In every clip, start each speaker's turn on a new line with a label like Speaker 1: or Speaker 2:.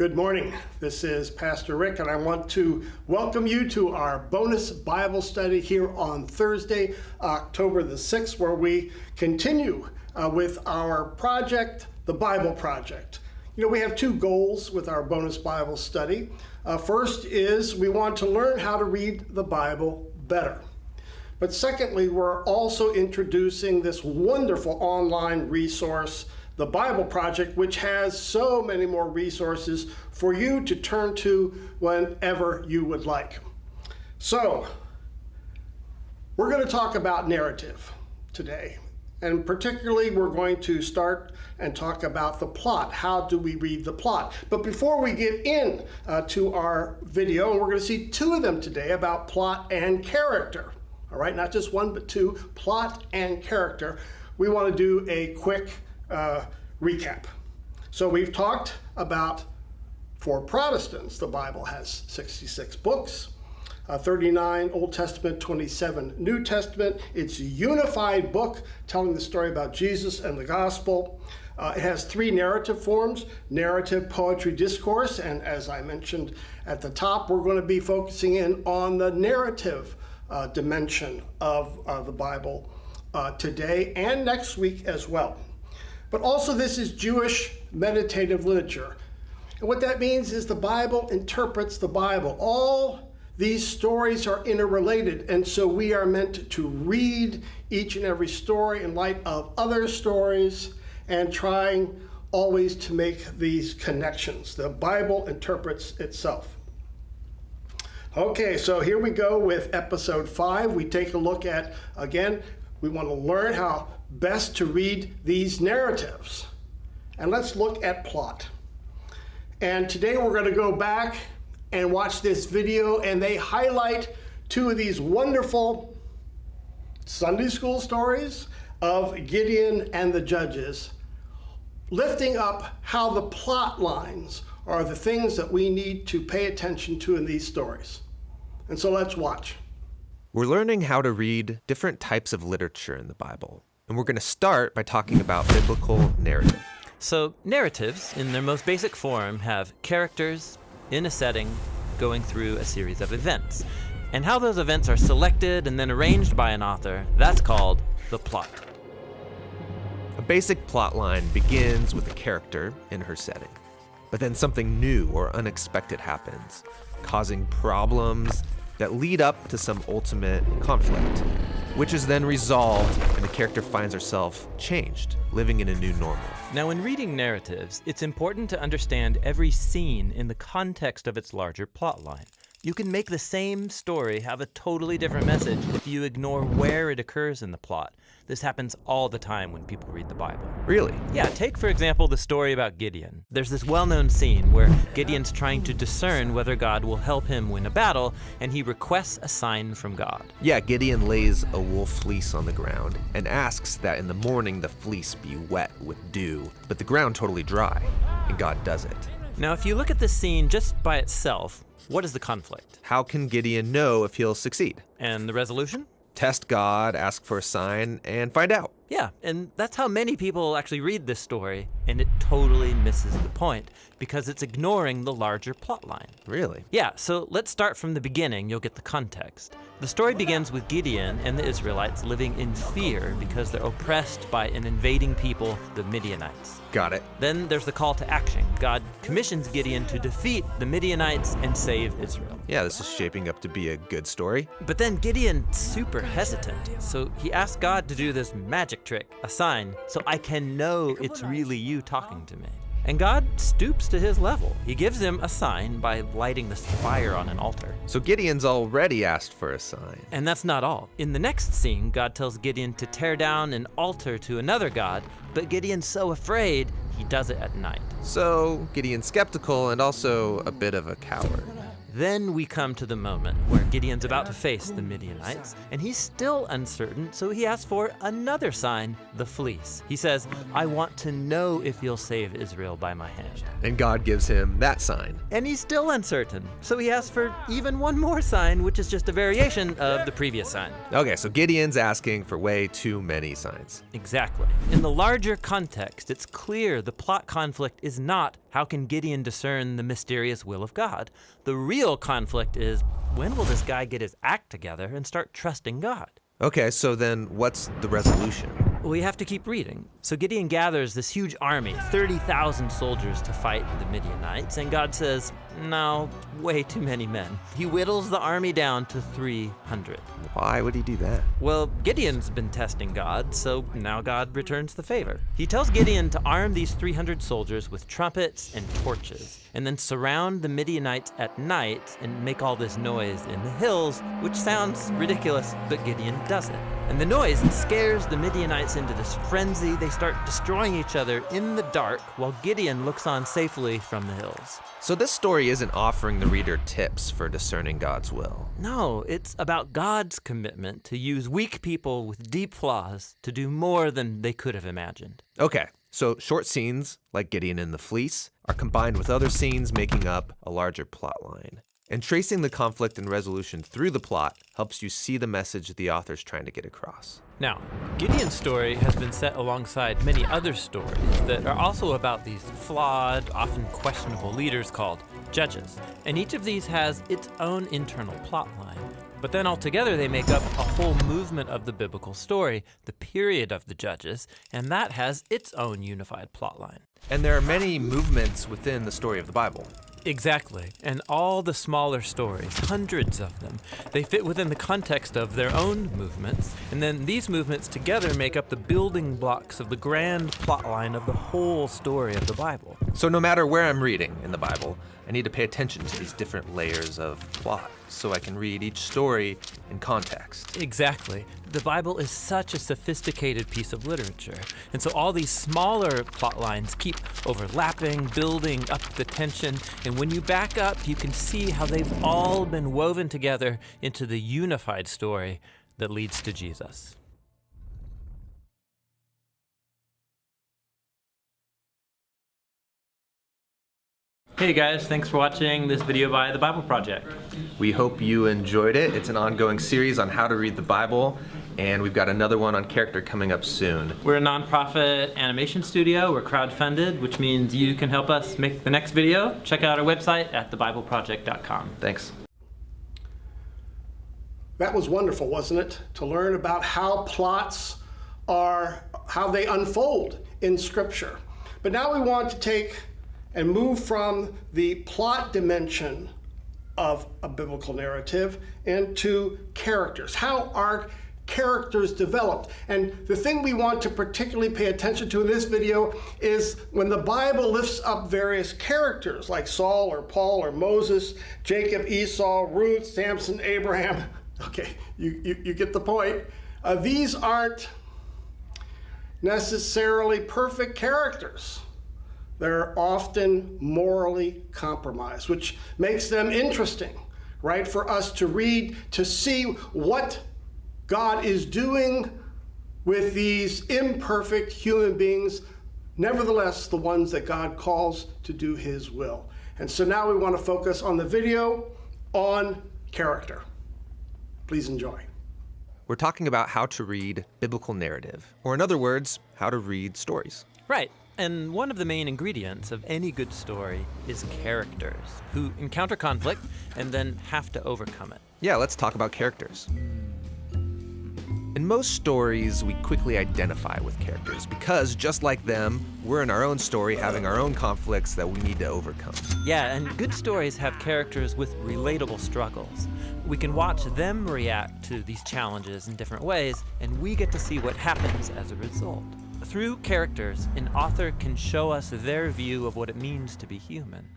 Speaker 1: Good morning. This is Pastor Rick, and I want to welcome you to our bonus Bible study here on Thursday, October the 6th, where we continue with our project, the Bible Project. You know, we have two goals with our bonus Bible study. First is we want to learn how to read the Bible better. But secondly, we're also introducing this wonderful online resource, the Bible Project, which has so many more resources for you to turn to whenever you would like. So, we're going to talk about narrative today. And particularly, we're going to start and talk about the plot. How do we read the plot? But before we get in to our video, and we're going to see two of them today about plot and character. All right, not just one, but two, plot and character. We want to do a quick recap. So we've talked about, for Protestants, the Bible has 66 books, 39 Old Testament, 27 New Testament. It's a unified book telling the story about Jesus and the gospel. It has three narrative forms: narrative, poetry, discourse. And as I mentioned at the top, we're going to be focusing in on the narrative dimension of the Bible today and next week as well. But also, this is Jewish meditative literature. And what that means is the Bible interprets the Bible. All these stories are interrelated, and so we are meant to read each and every story in light of other stories and trying always to make these connections. The Bible interprets itself. Okay, so here we go with episode 5. We take a look at, again, we want to learn how best to read these narratives. And let's look at plot. And today we're going to go back and watch this video, and they highlight two of these wonderful Sunday school stories of Gideon and the judges, lifting up how the plot lines are the things that we need to pay attention to in these stories. And so let's watch.
Speaker 2: We're learning how to read different types of literature in the Bible. And we're going to start by talking about biblical narrative.
Speaker 3: So narratives, in their most basic form, have characters in a setting going through a series of events. And how those events are selected and then arranged by an author, that's called the plot.
Speaker 2: A basic plot line begins with a character in her setting. But then something new or unexpected happens, causing problems that lead up to some ultimate conflict, which is then resolved and the character finds herself changed, living in a new normal.
Speaker 3: Now, when reading narratives, it's important to understand every scene in the context of its larger plot line. You can make the same story have a totally different message if you ignore where it occurs in the plot. This happens all the time when people read the Bible.
Speaker 2: Really?
Speaker 3: Yeah, take for example the story about Gideon. There's this well-known scene where Gideon's trying to discern whether God will help him win a battle, and he requests a sign from God.
Speaker 2: Yeah, Gideon lays a wool fleece on the ground and asks that in the morning the fleece be wet with dew, but the ground totally dry, and God does it.
Speaker 3: Now, if you look at this scene just by itself, what is the conflict?
Speaker 2: How can Gideon know if he'll succeed?
Speaker 3: And the resolution?
Speaker 2: Test God, ask for a sign, and find out.
Speaker 3: Yeah, and that's how many people actually read this story, and it totally misses the point because it's ignoring the larger plot line.
Speaker 2: Really?
Speaker 3: Yeah, so let's start from the beginning. You'll get the context. The story begins with Gideon and the Israelites living in fear because they're oppressed by an invading people, the Midianites.
Speaker 2: Got it.
Speaker 3: Then there's the call to action. God commissions Gideon to defeat the Midianites and save Israel.
Speaker 2: Yeah, this is shaping up to be a good story.
Speaker 3: But then Gideon's super hesitant, so he asks God to do this magic trick, a sign, so I can know it's really you talking to me. And God stoops to his level. He gives him a sign by lighting this fire on an altar.
Speaker 2: So Gideon's already asked for a sign.
Speaker 3: And that's not all. In the next scene, God tells Gideon to tear down an altar to another god, but Gideon's so afraid, he does it at night.
Speaker 2: So Gideon's skeptical and also a bit of a coward.
Speaker 3: Then we come to the moment where Gideon's about to face the Midianites, and he's still uncertain, so he asks for another sign, the fleece. He says, I want to know if you'll save Israel by my hand.
Speaker 2: And God gives him that sign.
Speaker 3: And he's still uncertain, so he asks for even one more sign, which is just a variation of the previous sign.
Speaker 2: Okay, so Gideon's asking for way too many signs.
Speaker 3: Exactly. In the larger context, it's clear the plot conflict is not How can Gideon discern the mysterious will of God? The real conflict is, when will this guy get his act together and start trusting God?
Speaker 2: Okay, so then what's the resolution?
Speaker 3: We have to keep reading. So Gideon gathers this huge army, 30,000 soldiers to fight the Midianites, and God says, no, way too many men. He whittles the army down to 300.
Speaker 2: Why would he do that?
Speaker 3: Well, Gideon's been testing God, so now God returns the favor. He tells Gideon to arm these 300 soldiers with trumpets and torches, and then surround the Midianites at night and make all this noise in the hills, which sounds ridiculous, but Gideon does it. And the noise scares the Midianites into this frenzy. They start destroying each other in the dark while Gideon looks on safely from the hills.
Speaker 2: So this story isn't offering the reader tips for discerning God's will.
Speaker 3: No, it's about God's commitment to use weak people with deep flaws to do more than they could have imagined.
Speaker 2: Okay, so short scenes, like Gideon and the fleece, are combined with other scenes making up a larger plot line. And tracing the conflict and resolution through the plot helps you see the message the author's trying to get across.
Speaker 3: Now, Gideon's story has been set alongside many other stories that are also about these flawed, often questionable leaders called judges. And each of these has its own internal plot line. But then altogether they make up a whole movement of the biblical story, the period of the judges, and that has its own unified plot line.
Speaker 2: And there are many movements within the story of the Bible.
Speaker 3: Exactly, and all the smaller stories, hundreds of them, they fit within the context of their own movements, and then these movements together make up the building blocks of the grand plotline of the whole story of the Bible.
Speaker 2: So no matter where I'm reading in the Bible, I need to pay attention to these different layers of plot so I can read each story in context.
Speaker 3: Exactly. The Bible is such a sophisticated piece of literature, and so all these smaller plot lines keep overlapping, building up the tension, and when you back up, you can see how they've all been woven together into the unified story that leads to Jesus. Hey guys, thanks for watching this video by The Bible Project.
Speaker 2: We hope you enjoyed it. It's an ongoing series on how to read the Bible, and we've got another one on character coming up soon.
Speaker 3: We're a nonprofit animation studio. We're crowdfunded, which means you can help us make the next video. Check out our website at thebibleproject.com.
Speaker 2: Thanks.
Speaker 1: That was wonderful, wasn't it? To learn about how plots are, how they unfold in Scripture. But now we want to take and move from the plot dimension of a biblical narrative into characters. How are characters developed? And the thing we want to particularly pay attention to in this video is when the Bible lifts up various characters like Saul or Paul or Moses, Jacob, Esau, Ruth, Samson, Abraham. Okay, you get the point. These aren't necessarily perfect characters. They're often morally compromised, which makes them interesting, right? For us to read, to see what God is doing with these imperfect human beings, nevertheless, the ones that God calls to do his will. And so now we want to focus on the video on character. Please enjoy.
Speaker 2: We're talking about how to read biblical narrative, or in other words, how to read stories.
Speaker 3: Right. And one of the main ingredients of any good story is characters who encounter conflict and then have to overcome it.
Speaker 2: Yeah, let's talk about characters. In most stories, we quickly identify with characters because, just like them, we're in our own story having our own conflicts that we need to overcome.
Speaker 3: Yeah, and good stories have characters with relatable struggles. We can watch them react to these challenges in different ways, and we get to see what happens as a result. Through characters, an author can show us their view of what it means to be human.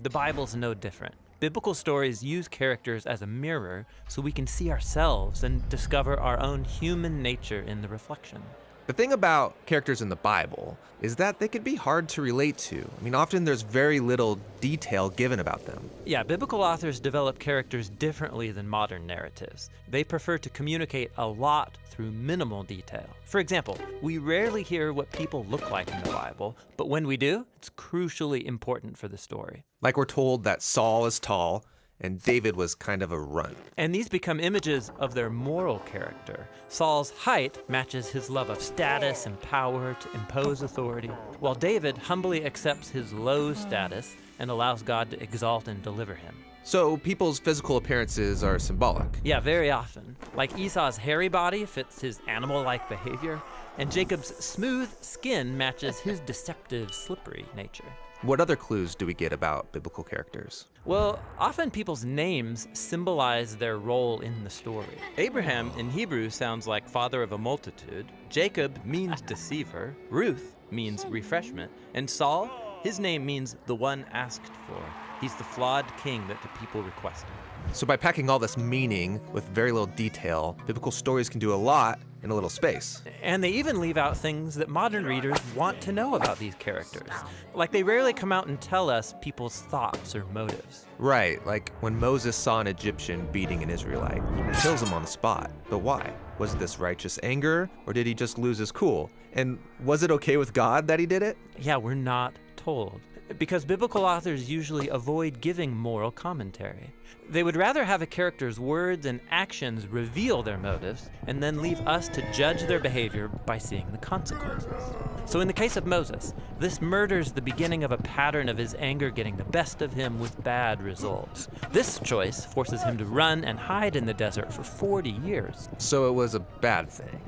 Speaker 3: The Bible's no different. Biblical stories use characters as a mirror so we can see ourselves and discover our own human nature in the reflection.
Speaker 2: The thing about characters in the Bible is that they could be hard to relate to. I mean, often there's very little detail given about them.
Speaker 3: Yeah, biblical authors develop characters differently than modern narratives. They prefer to communicate a lot through minimal detail. For example, we rarely hear what people look like in the Bible, but when we do, it's crucially important for the story.
Speaker 2: Like we're told that Saul is tall and David was kind of a runt.
Speaker 3: And these become images of their moral character. Saul's height matches his love of status and power to impose authority, while David humbly accepts his low status and allows God to exalt and deliver him.
Speaker 2: So people's physical appearances are symbolic.
Speaker 3: Yeah, very often. Like Esau's hairy body fits his animal-like behavior, and Jacob's smooth skin matches his deceptive, slippery nature.
Speaker 2: What other clues do we get about biblical characters?
Speaker 3: Well, often people's names symbolize their role in the story. Abraham in Hebrew sounds like father of a multitude. Jacob means deceiver. Ruth means refreshment. And Saul, his name means the one asked for. He's the flawed king that the people requested.
Speaker 2: So by packing all this meaning with very little detail, biblical stories can do a lot in a little space.
Speaker 3: And they even leave out things that modern readers want to know about these characters. Like they rarely come out and tell us people's thoughts or motives.
Speaker 2: Right, like when Moses saw an Egyptian beating an Israelite, he kills him on the spot. But why? Was this righteous anger, or did he just lose his cool? And was it okay with God that he did it?
Speaker 3: Yeah, we're not told. Because biblical authors usually avoid giving moral commentary. They would rather have a character's words and actions reveal their motives and then leave us to judge their behavior by seeing the consequences. So in the case of Moses, this murder's the beginning of a pattern of his anger getting the best of him with bad results. This choice forces him to run and hide in the desert for 40 years.
Speaker 2: So it was a bad thing.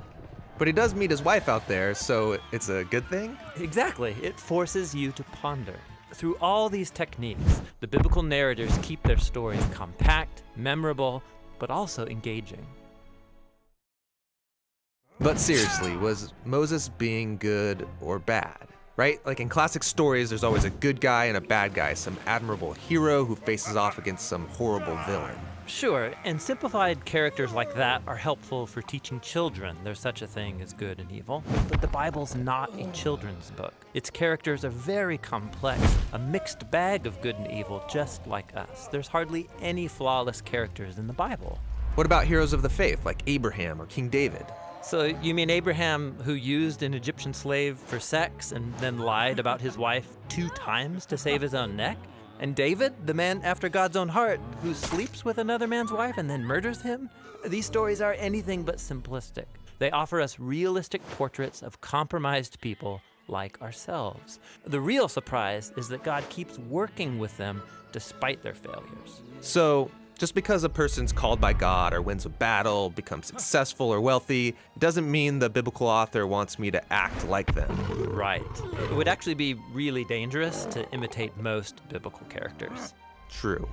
Speaker 2: But he does meet his wife out there, so it's a good thing?
Speaker 3: Exactly. It forces you to ponder. Through all these techniques, the biblical narrators keep their stories compact, memorable, but also engaging.
Speaker 2: But seriously, was Moses being good or bad? Right? Like in classic stories, there's always a good guy and a bad guy, some admirable hero who faces off against some horrible villain.
Speaker 3: Sure, and simplified characters like that are helpful for teaching children there's such a thing as good and evil. But the Bible's not a children's book. Its characters are very complex, a mixed bag of good and evil, just like us. There's hardly any flawless characters in the Bible.
Speaker 2: What about heroes of the faith, like Abraham or King David?
Speaker 3: So you mean Abraham, who used an Egyptian slave for sex and then lied about his wife 2 times to save his own neck? And David, the man after God's own heart, who sleeps with another man's wife and then murders him? These stories are anything but simplistic. They offer us realistic portraits of compromised people like ourselves. The real surprise is that God keeps working with them despite their failures.
Speaker 2: So, just because a person's called by God or wins a battle, becomes successful or wealthy, it doesn't mean the biblical author wants me to act like them.
Speaker 3: Right. It would actually be really dangerous to imitate most biblical characters.
Speaker 2: True.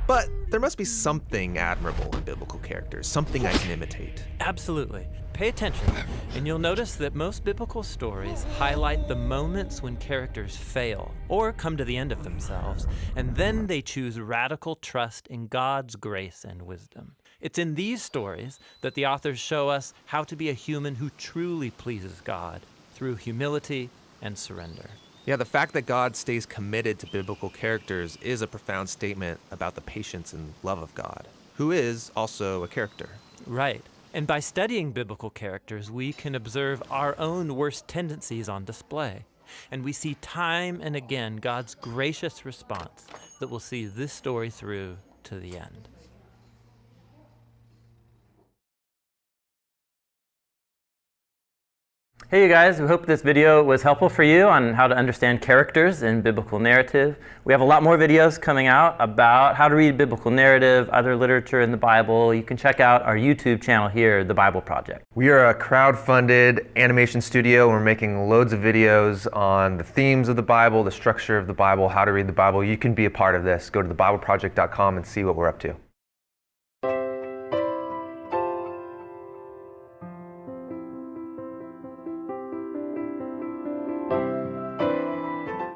Speaker 2: But there must be something admirable in biblical characters, something I can imitate.
Speaker 3: Absolutely. Pay attention, and you'll notice that most biblical stories highlight the moments when characters fail or come to the end of themselves, and then they choose radical trust in God's grace and wisdom. It's in these stories that the authors show us how to be a human who truly pleases God through humility and surrender.
Speaker 2: Yeah, the fact that God stays committed to biblical characters is a profound statement about the patience and love of God, who is also a character.
Speaker 3: Right. And by studying biblical characters, we can observe our own worst tendencies on display. And we see time and again God's gracious response that will see this story through to the end. Hey you guys, we hope this video was helpful for you on how to understand characters in biblical narrative. We have a lot more videos coming out about how to read biblical narrative, other literature in the Bible. You can check out our YouTube channel here, The Bible Project.
Speaker 4: We are a crowd-funded animation studio. We're making loads of videos on the themes of the Bible, the structure of the Bible, how to read the Bible. You can be a part of this. Go to thebibleproject.com and see what we're up to.